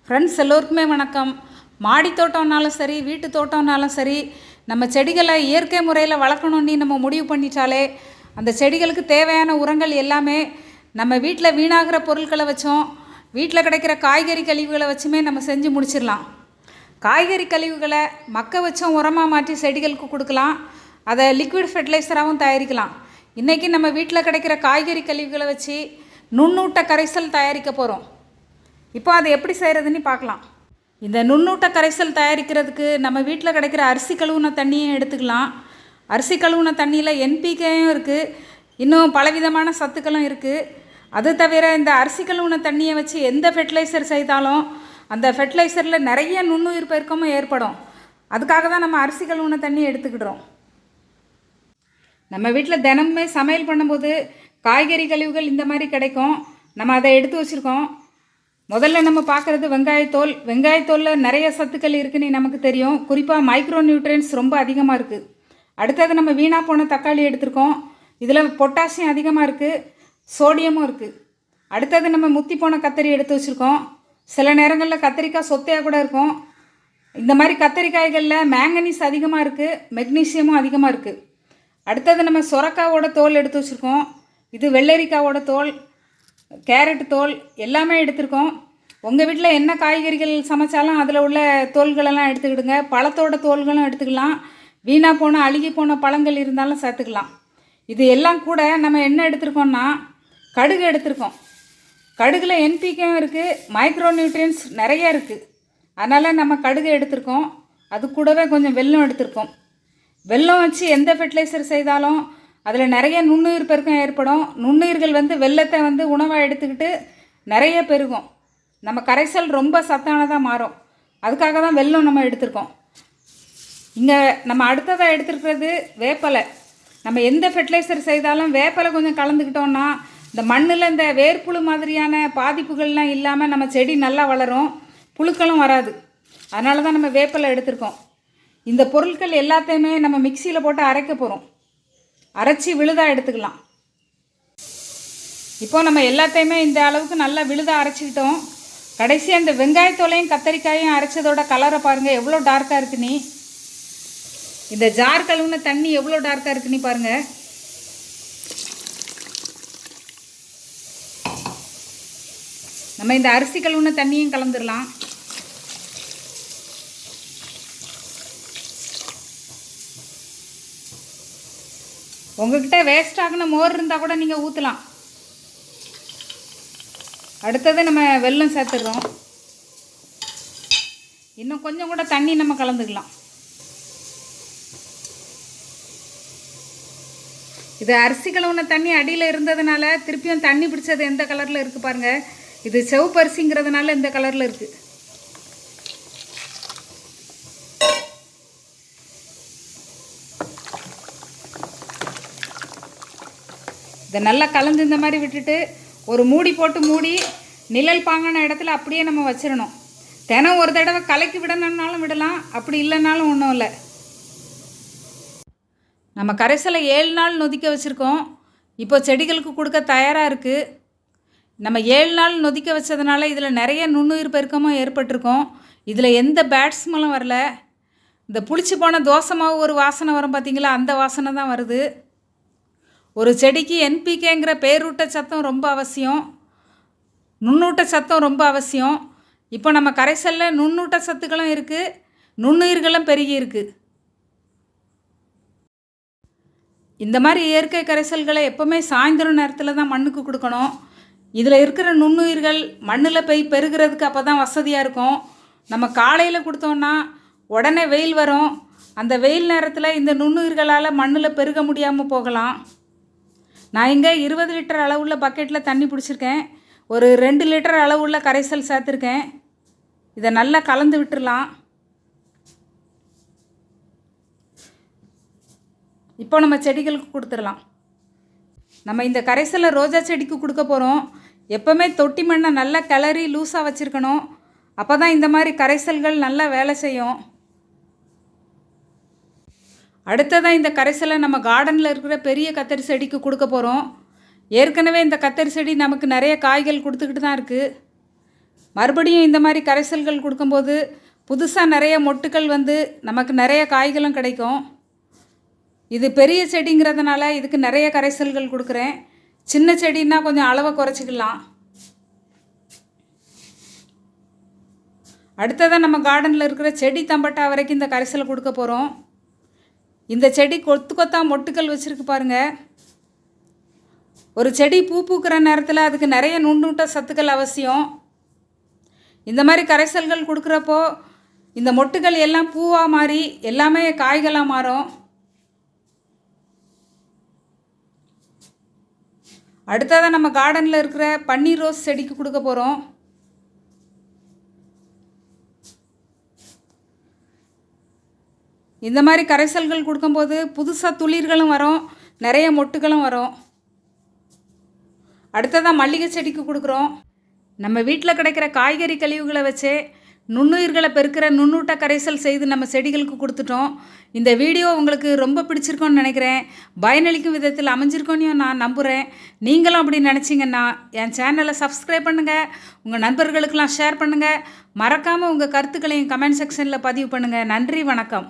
Friends எல்லோருக்குமே வணக்கம். மாடி தோட்டம்னாலும் சரி, வீட்டு தோட்டம்னாலும் சரி, நம்ம செடிகளை இயற்கை முறையில் வளர்க்கணுன்னு நம்ம முடிவு பண்ணிட்டாலே அந்த செடிகளுக்கு தேவையான உரங்கள் எல்லாமே நம்ம வீட்டில் வீணாகிற பொருட்களை வச்சோம், வீட்டில் கிடைக்கிற காய்கறி கழிவுகளை வச்சுமே நம்ம செஞ்சு முடிச்சிடலாம். காய்கறி கழிவுகளை மக்க வச்சோம் உரமாக மாற்றி செடிகளுக்கு கொடுக்கலாம். அதை லிக்விட் ஃபெர்டிலைசராகவும் தயாரிக்கலாம். இன்றைக்கி நம்ம வீட்டில் கிடைக்கிற காய்கறி கழிவுகளை வச்சு நுண்ணூட்ட கரைசல் தயாரிக்க போகிறோம். இப்போ அதை எப்படி செய்கிறதுன்னு பார்க்கலாம். இந்த நுண்ணூட்ட கரைசல் தயாரிக்கிறதுக்கு நம்ம வீட்டில் கிடைக்கிற அரிசி கழுவுன தண்ணியும் எடுத்துக்கலாம். அரிசி கழுவுன தண்ணியில் என்பிகேயும் இருக்குது, இன்னும் பலவிதமான சத்துக்களும் இருக்குது. அது தவிர இந்த அரிசி கழுவுன தண்ணியை வச்சு எந்த ஃபெர்டிலைசர் செய்தாலும் அந்த ஃபெர்டிலைசரில் நிறைய நுண்ணுயிர் பெருக்கமும் ஏற்படும். அதுக்காக தான் நம்ம அரிசி கழுவுன தண்ணி எடுத்துக்கிடுறோம். நம்ம வீட்டில் தினமுமே சமையல் பண்ணும்போது காய்கறி கழிவுகள் இந்த மாதிரி கிடைக்கும். நம்ம அதை எடுத்து வச்சுருக்கோம். முதல்ல நம்ம பார்க்குறது வெங்காயத்தோல். வெங்காயத்தோலில் நிறைய சத்துக்கள் இருக்குதுன்னு நமக்கு தெரியும். குறிப்பாக மைக்ரோ நியூட்ரியன்ஸ் ரொம்ப அதிகமாக இருக்குது. அடுத்தது நம்ம வீணாக போன தக்காளி எடுத்திருக்கோம். இதில் பொட்டாசியம் அதிகமாக இருக்குது, சோடியமும் இருக்குது. அடுத்தது நம்ம முத்தி போன கத்தரி எடுத்து வச்சுருக்கோம். சில நேரங்களில் கத்திரிக்காய் சொத்தையாக கூட இருக்கும். இந்த மாதிரி கத்திரிக்காய்களில் மேங்கனீஸ் அதிகமாக இருக்குது, மெக்னீசியமும் அதிகமாக இருக்குது. அடுத்தது நம்ம சொரக்காவோட தோல் எடுத்து வச்சுருக்கோம். இது வெள்ளரிக்காவோட தோல், கேரட் தோல் எல்லாமே எடுத்துருக்கோம். உங்கள் வீட்டில் என்ன காய்கறிகள் சமைச்சாலும் அதில் உள்ள தோல்களெல்லாம் எடுத்துக்கிடுங்க. பழத்தோட தோல்களும் எடுத்துக்கலாம். வீணாக போன அழுகி போன பழங்கள் இருந்தாலும் சேர்த்துக்கலாம். இது எல்லாம் கூட நம்ம என்ன எடுத்துருக்கோம்னா கடுகு எடுத்துருக்கோம். கடுகில் என்பிகேயும் இருக்குது, மைக்ரோ நியூட்ரியன்ஸ் நிறைய இருக்குது. அதனால் நம்ம கடுகு எடுத்துருக்கோம். அது கூடவே கொஞ்சம் வெல்லம் எடுத்துருக்கோம். வெல்லம் வச்சு எந்த ஃபெர்டிலைசர் செய்தாலும் அதில் நிறைய நுண்ணுயிர் பெருக்கம் ஏற்படும். நுண்ணுயிர்கள் வெள்ளத்தை உணவாக எடுத்துக்கிட்டு நிறைய பெருகும். நம்ம கரைசல் ரொம்ப சத்தானதாக மாறும். அதுக்காக தான் வெல்லம் நம்ம எடுத்திருக்கோம். இங்கே நம்ம அடுத்ததாக எடுத்துருக்கிறது வேப்பலை. நம்ம எந்த ஃபெர்டிலைசர் செய்தாலும் வேப்பலை கொஞ்சம் கலந்துக்கிட்டோன்னா இந்த மண்ணில் இந்த வேர்ப்புழு மாதிரியான பாதிப்புகள்லாம் இல்லாமல் நம்ம செடி நல்லா வளரும், புழுக்களும் வராது. அதனால தான் நம்ம வேப்பலை எடுத்திருக்கோம். இந்த பொருட்கள் எல்லாத்தையுமே நம்ம மிக்சியில் போட்டு அரைக்க போகிறோம். அரைச்சி விழுதாக எடுத்துக்கலாம். இப்போ நம்ம எல்லாத்தையுமே இந்த அளவுக்கு நல்லா விழுதாக அரைச்சிக்கிட்டோம். கடைசியாக இந்த வெங்காயத்தோலையும் கத்தரிக்காயும் அரைச்சதோட கலரை பாருங்கள் எவ்வளோ டார்க்காக இருக்குன்னு. இந்த ஜார் கழுவுன தண்ணி எவ்வளோ டார்க்காக இருக்குன்னு பாருங்கள். நம்ம இந்த அரிசி கழுவுன தண்ணியும் கலந்துடலாம். உங்கள்கிட்ட வேஸ்ட் ஆகின மோர் இருந்தால் கூட நீங்கள் ஊற்றலாம். அடுத்தது நம்ம வெல்லம் சேர்த்துடுறோம். இன்னும் கொஞ்சம் கூட தண்ணி நம்ம கலந்துக்கலாம். இது அரிசி கழுவுன தண்ணி அடியில் இருந்ததுனால திருப்பியும் தண்ணி பிடிச்சது எந்த கலரில் இருக்குது பாருங்கள். இது சிவப்பு அரிசிங்கிறதுனால இந்த கலரில் இருக்குது. இதை நல்லா கலந்து இந்த மாதிரி விட்டுட்டு ஒரு மூடி போட்டு மூடி நிழல் பாங்கான இடத்துல அப்படியே நம்ம வச்சிடணும். தினம் ஒரு தடவை கலக்கி விடணுன்னாலும் விடலாம், அப்படி இல்லைனாலும் ஒன்றும் இல்லை. நம்ம கரைசலை 7 நாள் நொதிக்க வச்சுருக்கோம். இப்போ செடிகளுக்கு கொடுக்க தயாராக இருக்குது. நம்ம 7 நாள் நொதிக்க வச்சதுனால இதில் நிறைய நுண்ணுயிர் பெருக்கமும் ஏற்பட்டிருக்கும். இதில் எந்த பேட் ஸ்மெல்லும் வரல. இந்த புளிச்சு போன தோசை மாவு ஒரு வாசனை வரும் பார்த்திங்களா, அந்த வாசனை தான் வருது. ஒரு செடிக்கு என்பிகேங்கிற பேரூட்ட சத்தம் ரொம்ப அவசியம், நுண்ணூட்ட சத்தம் ரொம்ப அவசியம். இப்போ நம்ம கரைசலில் நுண்ணூட்ட சத்துக்களும் இருக்குது, நுண்ணுயிர்களும் பெருகி இருக்குது. இந்த மாதிரி இயற்கை கரைசல்களை எப்போவுமே சாயந்தரம் நேரத்தில் தான் மண்ணுக்கு கொடுக்கணும். இதில் இருக்கிற நுண்ணுயிர்கள் மண்ணில் போய் பெருகிறதுக்கு அப்போ தான் வசதியாக இருக்கும். நம்ம காலையில் கொடுத்தோன்னா உடனே வெயில் வரும். அந்த வெயில் நேரத்தில் இந்த நுண்ணுயிர்களால் மண்ணில் பெருக முடியாமல் போகலாம். நான் இங்கே 20 லிட்டர் அளவுள்ள பக்கெட்டில் தண்ணி பிடிச்சிருக்கேன். ஒரு 2 லிட்டர் அளவுள்ள கரைசல் சேர்த்துருக்கேன். இதை நல்லா கலந்து விட்டுடலாம். இப்போ நம்ம செடிகளுக்கு கொடுத்துடலாம். நம்ம இந்த கரைசலை ரோஜா செடிக்கு கொடுக்க போகிறோம். எப்போவுமே தொட்டி மண்ணை நல்லா கிளறி லூஸாக வச்சுருக்கணும். அப்போ தான் இந்த மாதிரி கரைசல்கள் நல்லா வேலை செய்யும். அடுத்ததாக இந்த கரைசலை நம்ம கார்டனில் இருக்கிற பெரிய கத்தரி செடிக்கு கொடுக்க போகிறோம். ஏற்கனவே இந்த கத்தரி செடி நமக்கு நிறைய காய்கள் கொடுத்துக்கிட்டு தான் இருக்குது. மறுபடியும் இந்த மாதிரி கரைசல்கள் கொடுக்கும்போது புதுசாக நிறைய மொட்டுக்கள் வந்து நமக்கு நிறைய காய்களும் கிடைக்கும். இது பெரிய செடிங்கிறதுனால இதுக்கு நிறைய கரைசல்கள் கொடுக்குறேன். சின்ன செடின்னா கொஞ்சம் அளவை குறைச்சிக்கலாம். அடுத்ததாக நம்ம கார்டனில் இருக்கிற செடி தம்பட்டா வரைக்கும் இந்த கரைசலை கொடுக்க போகிறோம். இந்த செடி கொத்து கொத்தா மொட்டுக்கள் வச்சுருக்கு பாருங்கள். ஒரு செடி பூ பூக்கிற நேரத்தில் அதுக்கு நிறைய நுண்ணூட்ட சத்துக்கள் அவசியம். இந்த மாதிரி கரைசல்கள் கொடுக்குறப்போ இந்த மொட்டுகள் எல்லாம் பூவாக மாறி எல்லாமே காய்களாக மாறும். அடுத்ததாக நம்ம கார்டனில் இருக்கிற பன்னீர் ரோஸ் செடிக்கு கொடுக்க போகிறோம். இந்த மாதிரி கரைசல்கள் கொடுக்கும்போது புதுசாக துளிர்களும் வரும், நிறைய மொட்டுகளும் வரும். அடுத்ததாக மல்லிகை செடிக்கு கொடுக்குறோம். நம்ம வீட்டில் கிடைக்கிற காய்கறி கழிவுகளை வச்சே நுண்ணுயிர்களை பெருக்கிற நுண்ணூட்ட கரைசல் செய்து நம்ம செடிகளுக்கு கொடுத்துட்டோம். இந்த வீடியோ உங்களுக்கு ரொம்ப பிடிச்சிருக்கோன்னு நினைக்கிறேன். பயனளிக்கும் விதத்தில் அமைஞ்சிருக்கோன்னு நான் நம்புகிறேன். நீங்களும் அப்படி நினச்சிங்கன்னா என் சேனலை சப்ஸ்கிரைப் பண்ணுங்கள், உங்கள் நண்பர்களுக்கெல்லாம் ஷேர் பண்ணுங்கள். மறக்காமல் உங்கள் கருத்துக்களையும் கமெண்ட் செக்ஷனில் பதிவு பண்ணுங்கள். நன்றி, வணக்கம்.